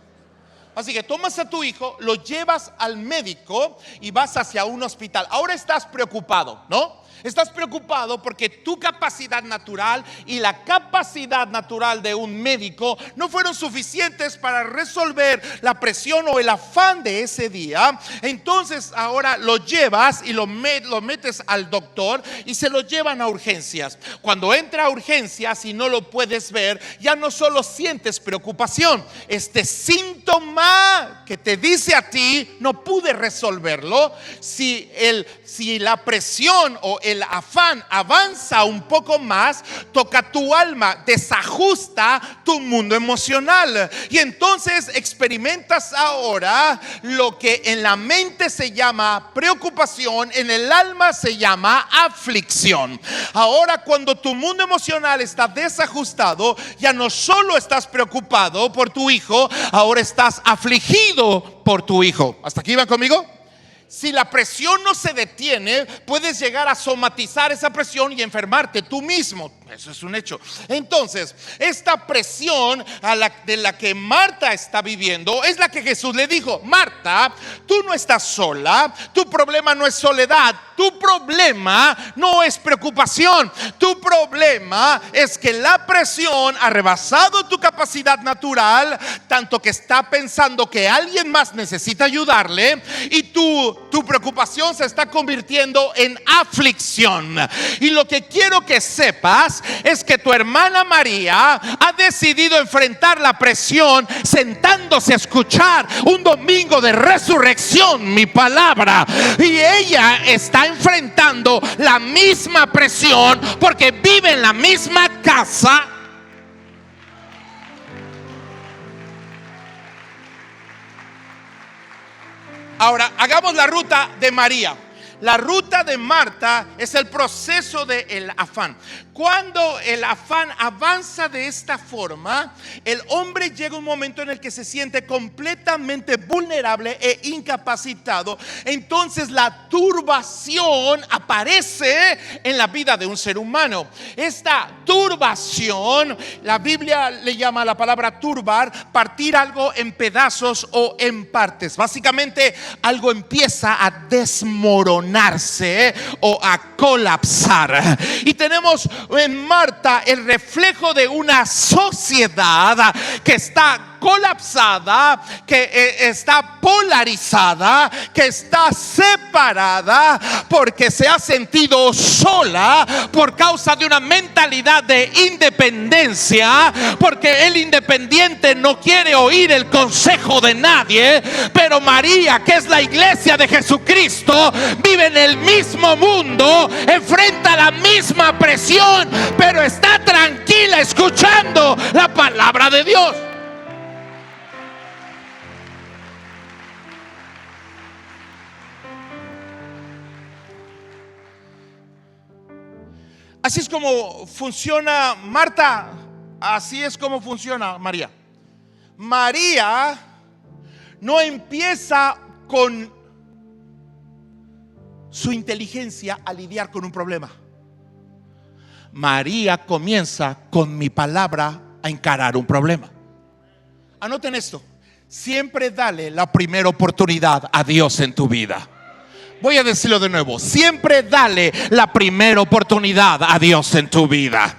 Así que tomas a tu hijo, lo llevas al médico y vas hacia un hospital. Ahora estás preocupado, ¿no? Estás preocupado porque tu capacidad natural y la capacidad natural de un médico no fueron suficientes para resolver la presión o el afán de ese día. Entonces ahora lo llevas y lo metes al doctor y se lo llevan a urgencias. Cuando entra a urgencias y no lo puedes ver, ya no solo sientes preocupación, este síntoma que te dice a ti, no pude resolverlo. Si la presión o el afán avanza un poco más, toca tu alma, desajusta tu mundo emocional y entonces experimentas ahora lo que en la mente se llama preocupación, en el alma se llama aflicción. Ahora cuando tu mundo emocional está desajustado, ya no solo estás preocupado por tu hijo, ahora estás afligido por tu hijo. ¿Hasta aquí van conmigo? Si la presión no se detiene, puedes llegar a somatizar esa presión y enfermarte tú mismo. Eso es un hecho. Entonces, esta presión de la que Marta está viviendo es la que Jesús le dijo: Marta, tú no estás sola, tu problema no es soledad, tu problema no es preocupación, tu problema es que la presión ha rebasado tu capacidad natural, tanto que está pensando que alguien más necesita ayudarle y tu preocupación se está convirtiendo en aflicción. Y lo que quiero que sepas es que tu hermana María ha decidido enfrentar la presión sentándose a escuchar un domingo de resurrección, mi palabra, y ella está enfrentando la misma presión porque vive en la misma casa. Ahora, hagamos la ruta de María. La ruta de Marta es el proceso del afán. Cuando el afán avanza de esta forma, el hombre llega a un momento en el que se siente completamente vulnerable e incapacitado. Entonces la turbación aparece en la vida de un ser humano. Esta turbación, la Biblia le llama la palabra turbar, partir algo en pedazos o en partes. Básicamente algo empieza a desmoronarse o a colapsar. Y tenemos en Marta el reflejo de una sociedad que está colapsada, que está polarizada, que está separada porque se ha sentido sola por causa de una mentalidad de independencia, porque el independiente no quiere oír el consejo de nadie. Pero María, que es la iglesia de Jesucristo, vive en el mismo mundo, enfrenta la misma presión, pero está tranquila escuchando la palabra de Dios. Así es como funciona Marta, así es como funciona María. María no empieza con su inteligencia a lidiar con un problema. María comienza con mi palabra a encarar un problema. Anoten esto: siempre dale la primera oportunidad a Dios en tu vida. Voy a decirlo de nuevo, siempre dale la primera oportunidad a Dios en tu vida.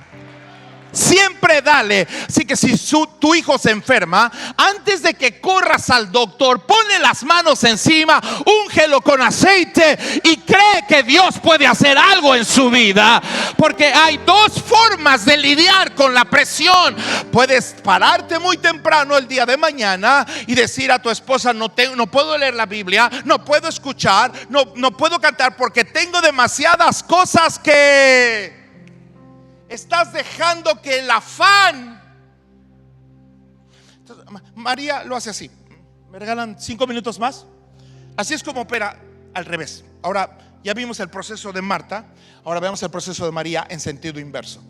Siempre dale. Así que si tu hijo se enferma, antes de que corras al doctor, ponle las manos encima, úngelo con aceite y cree que Dios puede hacer algo en su vida. Porque hay dos formas de lidiar con la presión. Puedes pararte muy temprano el día de mañana y decir a tu esposa: no puedo leer la Biblia, no puedo escuchar, no puedo cantar porque tengo demasiadas cosas que... Estás dejando que el afán. Entonces, María lo hace así. ¿Me regalan 5 minutos más? Así es como opera al revés. Ahora ya vimos el proceso de Marta. Ahora veamos el proceso de María en sentido inverso.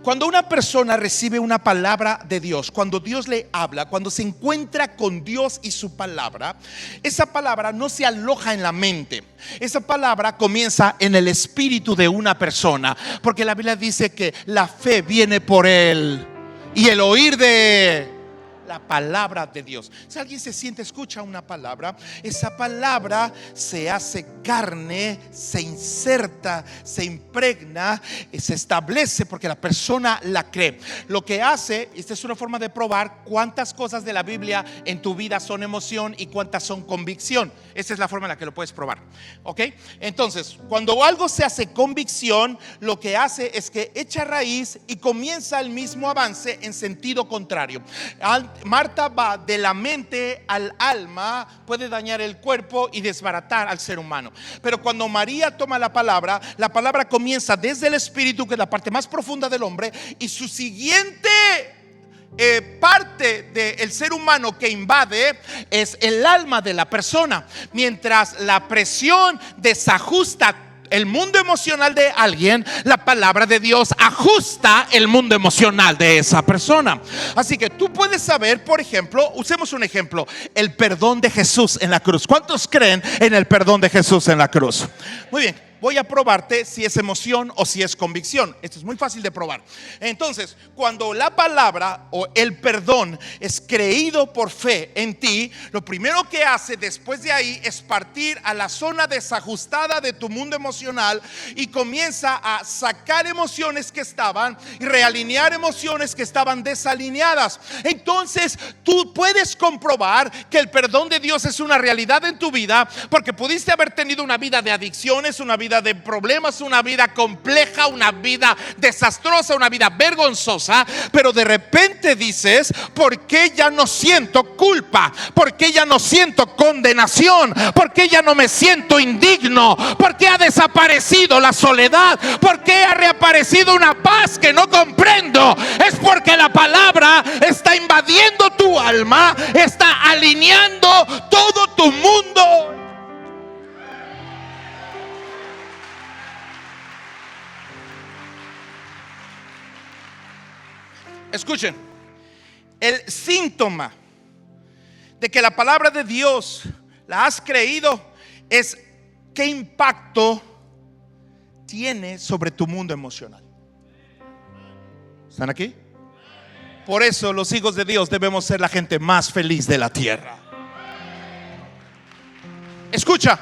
Cuando una persona recibe una palabra de Dios, cuando Dios le habla, cuando se encuentra con Dios y su palabra, esa palabra no se aloja en la mente. Esa palabra comienza en el espíritu de una persona, porque la Biblia dice que la fe viene por él y el oír de la palabra de Dios. Si alguien se siente, escucha una palabra, esa palabra se hace carne, se inserta, se impregna, se establece porque la persona la cree. Lo que hace, esta es una forma de probar cuántas cosas de la Biblia en tu vida son emoción y cuántas son convicción. Esta es la forma en la que lo puedes probar. ¿Ok? Entonces, cuando algo se hace convicción, lo que hace es que echa raíz y comienza el mismo avance en sentido contrario. Marta va de la mente al alma, puede dañar el cuerpo y desbaratar al ser humano. Pero cuando María toma la palabra comienza desde el espíritu, que es la parte más profunda del hombre, y su siguiente parte del ser humano que invade es el alma de la persona. Mientras la presión desajusta el mundo emocional de alguien, la palabra de Dios ajusta el mundo emocional de esa persona. Así que tú puedes saber, por ejemplo, usemos un ejemplo, el perdón de Jesús en la cruz. ¿Cuántos creen en el perdón de Jesús en la cruz? Muy bien. Voy a probarte si es emoción o si es convicción. Esto es muy fácil de probar. Entonces, cuando la palabra o el perdón es creído por fe en ti, lo primero que hace después de ahí es partir a la zona desajustada de tu mundo emocional y comienza a sacar emociones que estaban y realinear emociones que estaban desalineadas. Entonces, tú puedes comprobar que el perdón de Dios es una realidad en tu vida, porque pudiste haber tenido una vida de adicciones, una vida de problemas, una vida compleja, una vida desastrosa, una vida vergonzosa, pero de repente dices: ¿por qué ya no siento culpa? ¿Por qué ya no siento condenación? ¿Por qué ya no me siento indigno? ¿Por qué ha desaparecido la soledad? ¿Por qué ha reaparecido una paz que no comprendo? Es porque la palabra está invadiendo tu alma, está alineando todo tu mundo. Escuchen, el síntoma de que la palabra de Dios la has creído es qué impacto tiene sobre tu mundo emocional. ¿Están aquí? Por eso los hijos de Dios debemos ser la gente más feliz de la tierra. Escucha,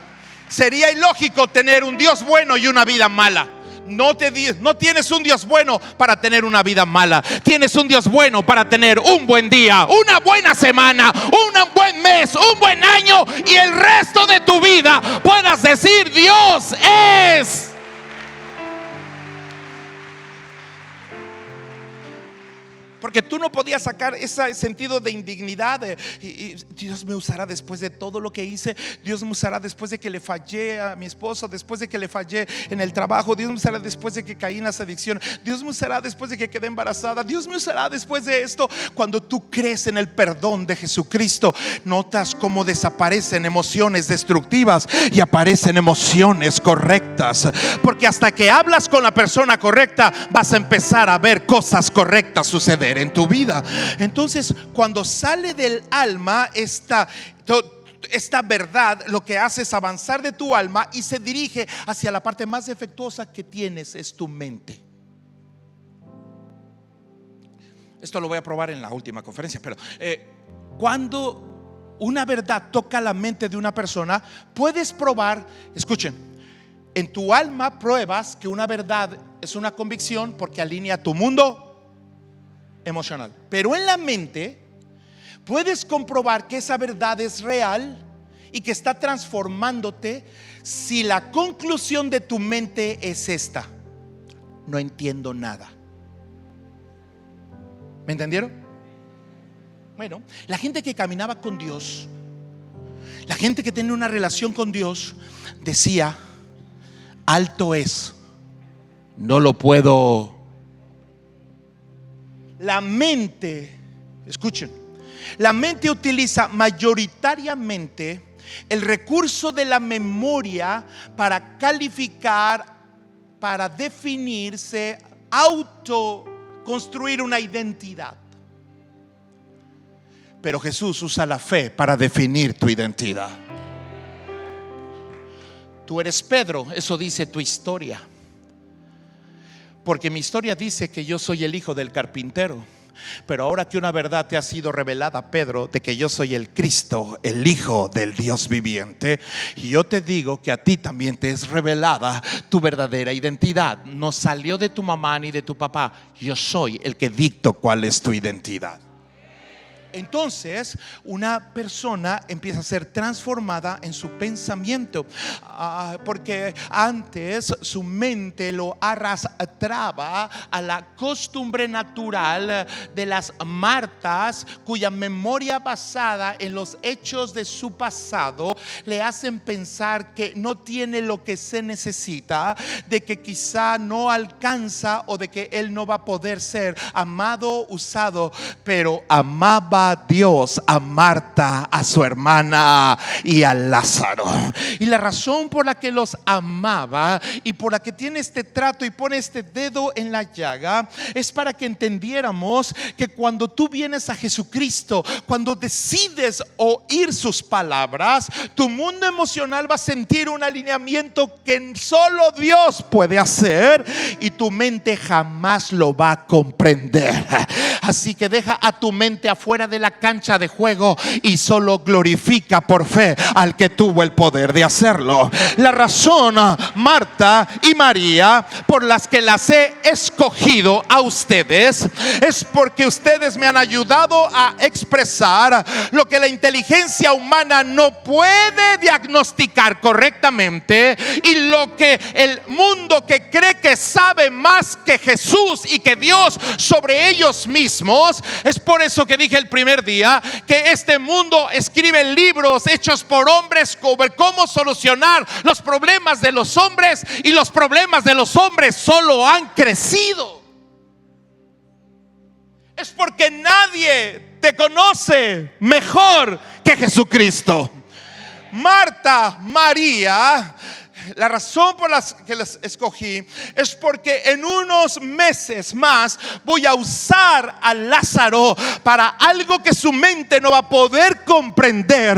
sería ilógico tener un Dios bueno y una vida mala. No tienes un Dios bueno para tener una vida mala. Tienes un Dios bueno para tener un buen día, una buena semana, un buen mes, un buen año, y el resto de tu vida puedas decir: Dios es. Porque tú no podías sacar ese sentido de indignidad y Dios me usará después de todo lo que hice. Dios me usará después de que le fallé a mi esposo, después de que le fallé en el trabajo. Dios me usará después de que caí en las adicciones. Dios me usará después de que quedé embarazada. Dios me usará después de esto. Cuando tú crees en el perdón de Jesucristo, notas cómo desaparecen emociones destructivas y aparecen emociones correctas. Porque hasta que hablas con la persona correcta, vas a empezar a ver cosas correctas suceder en tu vida. Entonces, cuando sale del alma esta verdad, lo que hace es avanzar de tu alma y se dirige hacia la parte más defectuosa que tienes, es tu mente. Esto lo voy a probar en la última conferencia, pero cuando una verdad toca la mente de una persona, puedes probar, escuchen, en tu alma pruebas que una verdad es una convicción porque alinea tu mundo emocional. Pero en la mente puedes comprobar que esa verdad es real y que está transformándote si la conclusión de tu mente es esta: no entiendo nada. ¿Me entendieron? Bueno, la gente que caminaba con Dios, la gente que tenía una relación con Dios, decía: alto es, no lo puedo. La mente, escuchen, la mente utiliza mayoritariamente el recurso de la memoria para calificar, para definirse, construir una identidad. Pero Jesús usa la fe para definir tu identidad. Tú eres Pedro, eso dice tu historia. Porque mi historia dice que yo soy el hijo del carpintero. Pero ahora que una verdad te ha sido revelada, Pedro, de que yo soy el Cristo, el Hijo del Dios viviente, y yo te digo que a ti también te es revelada tu verdadera identidad. No salió de tu mamá ni de tu papá. Yo soy el que dicto cuál es tu identidad. Entonces una persona empieza a ser transformada en su pensamiento, porque antes su mente lo arrastraba a la costumbre natural de las Martas, cuya memoria basada en los hechos de su pasado le hacen pensar que no tiene lo que se necesita, de que quizá no alcanza o de que él no va a poder ser amado, usado. Pero amaba a Dios, a Marta, a su hermana y a Lázaro. Y la razón por la que los amaba y por la que tiene este trato y pone este dedo en la llaga es para que entendiéramos que cuando tú vienes a Jesucristo, cuando decides oír sus palabras, tu mundo emocional va a sentir un alineamiento que solo Dios puede hacer y tu mente jamás lo va a comprender. Así que deja a tu mente afuera de la cancha de juego y solo glorifica por fe al que tuvo el poder de hacerlo. La razón, Marta y María, por las que las he escogido a ustedes es porque ustedes me han ayudado a expresar lo que la inteligencia humana no puede diagnosticar correctamente y lo que el mundo que cree que sabe más que Jesús y que Dios sobre ellos mismos. Es por eso que dije el primer día que este mundo escribe libros hechos por hombres sobre cómo solucionar los problemas de los hombres, y los problemas de los hombres solo han crecido. Es porque nadie te conoce mejor que Jesucristo. Marta, María, la razón por la que las escogí es porque en unos meses más voy a usar a Lázaro para algo que su mente no va a poder comprender.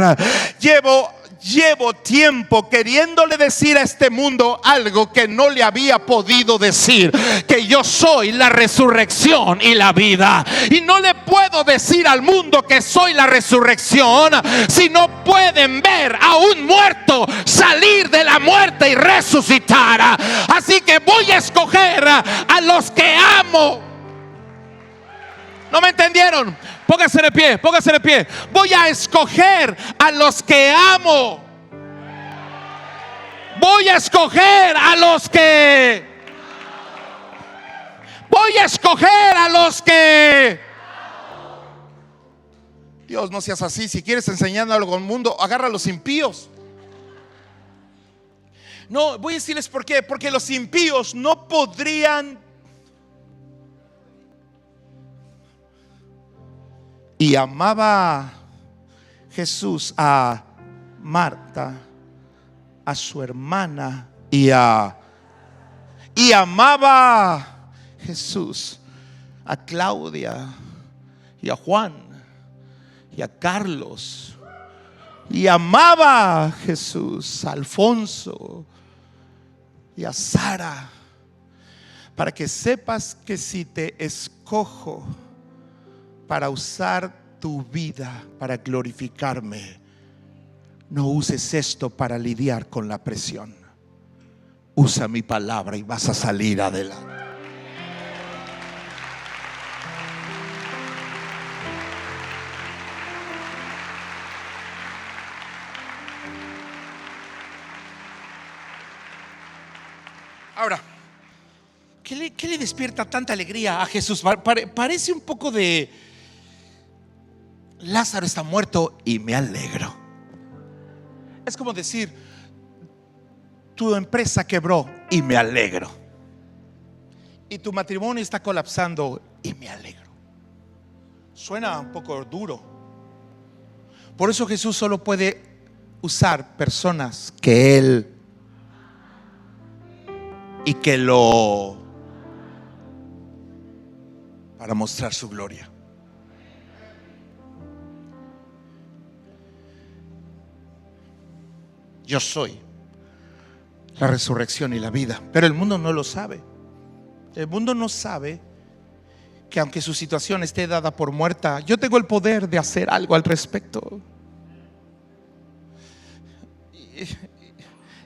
Llevo tiempo queriéndole decir a este mundo algo que no le había podido decir: que yo soy la resurrección y la vida. Y no le puedo decir al mundo que soy la resurrección si no pueden ver a un muerto salir de la muerte y resucitar. Así que voy a escoger a los que amo. ¿No me entendieron? Póngase de pie, póngase de pie. Voy a escoger a los que amo. Voy a escoger a los que. Voy a escoger a los que. Dios, no seas así. Si quieres enseñando algo al mundo, agarra a los impíos. No, voy a decirles por qué. Porque los impíos no podrían. Y amaba Jesús a Marta, a su hermana y amaba Jesús a Claudia y a Juan y a Carlos, y amaba Jesús a Alfonso y a Sara. Para que sepas que si te escojo para usar tu vida para glorificarme, no uses esto para lidiar con la presión. Usa mi palabra y vas a salir adelante. Ahora, ¿qué le despierta tanta alegría a Jesús? Parece un poco de Lázaro está muerto y me alegro. Es como decir, tu empresa quebró y me alegro. Y tu matrimonio está colapsando y me alegro. Suena un poco duro. Por eso Jesús solo puede usar personas que Él y que lo para mostrar su gloria. Yo soy la resurrección y la vida, pero el mundo no lo sabe. El mundo no sabe que aunque su situación esté dada por muerta, yo tengo el poder de hacer algo al respecto.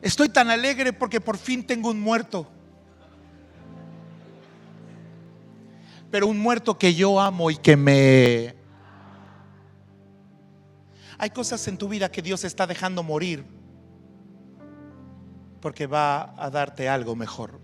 Estoy tan alegre porque por fin tengo un muerto, pero un muerto que yo amo y que me... Hay cosas en tu vida que Dios está dejando morir porque va a darte algo mejor.